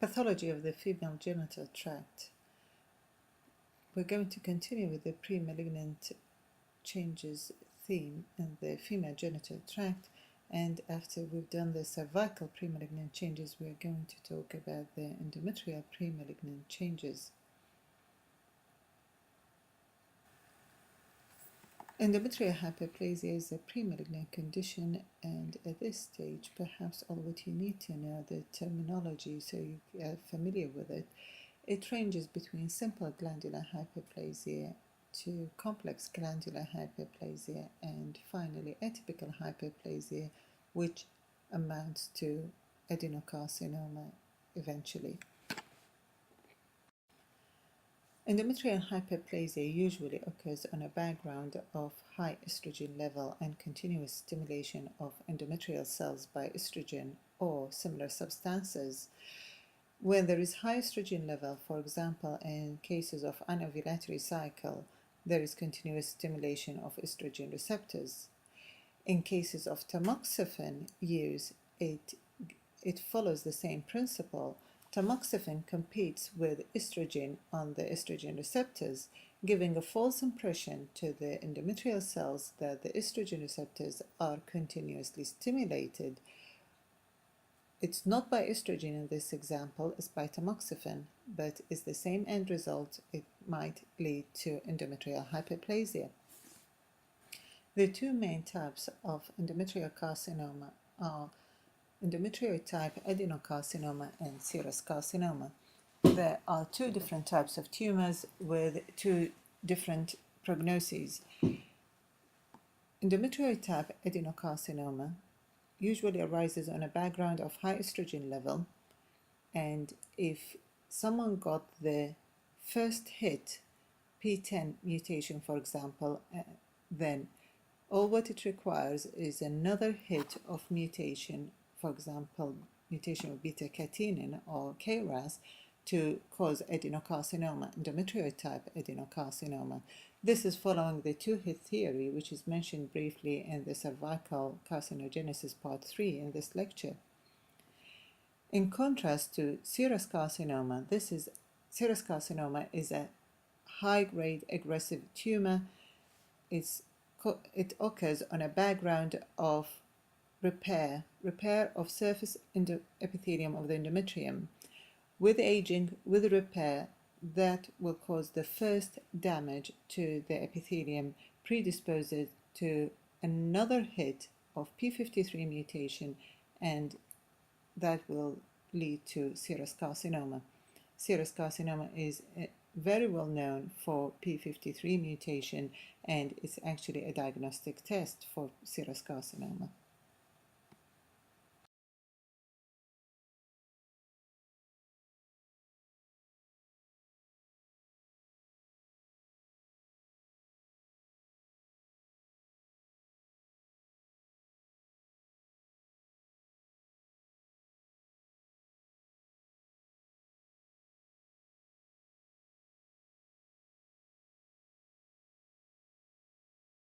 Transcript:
Pathology of the female genital tract. We're going to continue with the pre-malignant changes theme in the female genital tract, and after we've done the cervical pre-malignant changes, we're going to talk about the endometrial pre-malignant changes. Endometrial hyperplasia is a pre-malignant condition, and at this stage, perhaps all what you need to know the terminology so you are familiar with it. It ranges between simple glandular hyperplasia to complex glandular hyperplasia and finally atypical hyperplasia, which amounts to adenocarcinoma eventually. Endometrial hyperplasia usually occurs on a background of high estrogen level and continuous stimulation of endometrial cells by estrogen or similar substances. When there is high estrogen level, for example, in cases of anovulatory cycle, there is continuous stimulation of estrogen receptors. In cases of tamoxifen use, it follows the same principle. Tamoxifen competes with estrogen on the estrogen receptors, giving a false impression to the endometrial cells that the estrogen receptors are continuously stimulated. It's not by estrogen in this example, it's by tamoxifen, but it's the same end result. It might lead to endometrial hyperplasia. The two main types of endometrial carcinoma are endometrioid type adenocarcinoma and serous carcinoma. There are two different types of tumors with two different prognoses. Endometrioid type adenocarcinoma usually arises on a background of high estrogen level, and if someone got the first hit, P10 mutation for example, then all what it requires is another hit of mutation, for example, mutation of beta-catenin or KRAS, to cause adenocarcinoma, endometrioid type adenocarcinoma. This is following the two-hit theory, which is mentioned briefly in the cervical carcinogenesis part 3 in this lecture. In contrast to serous carcinoma, serous carcinoma is a high-grade aggressive tumor. It occurs on a background of repair of surface epithelium of the endometrium. With aging, with repair, that will cause the first damage to the epithelium, predisposes to another hit of P53 mutation, and that will lead to serous carcinoma. Serous carcinoma is very well known for P53 mutation, and it's actually a diagnostic test for serous carcinoma.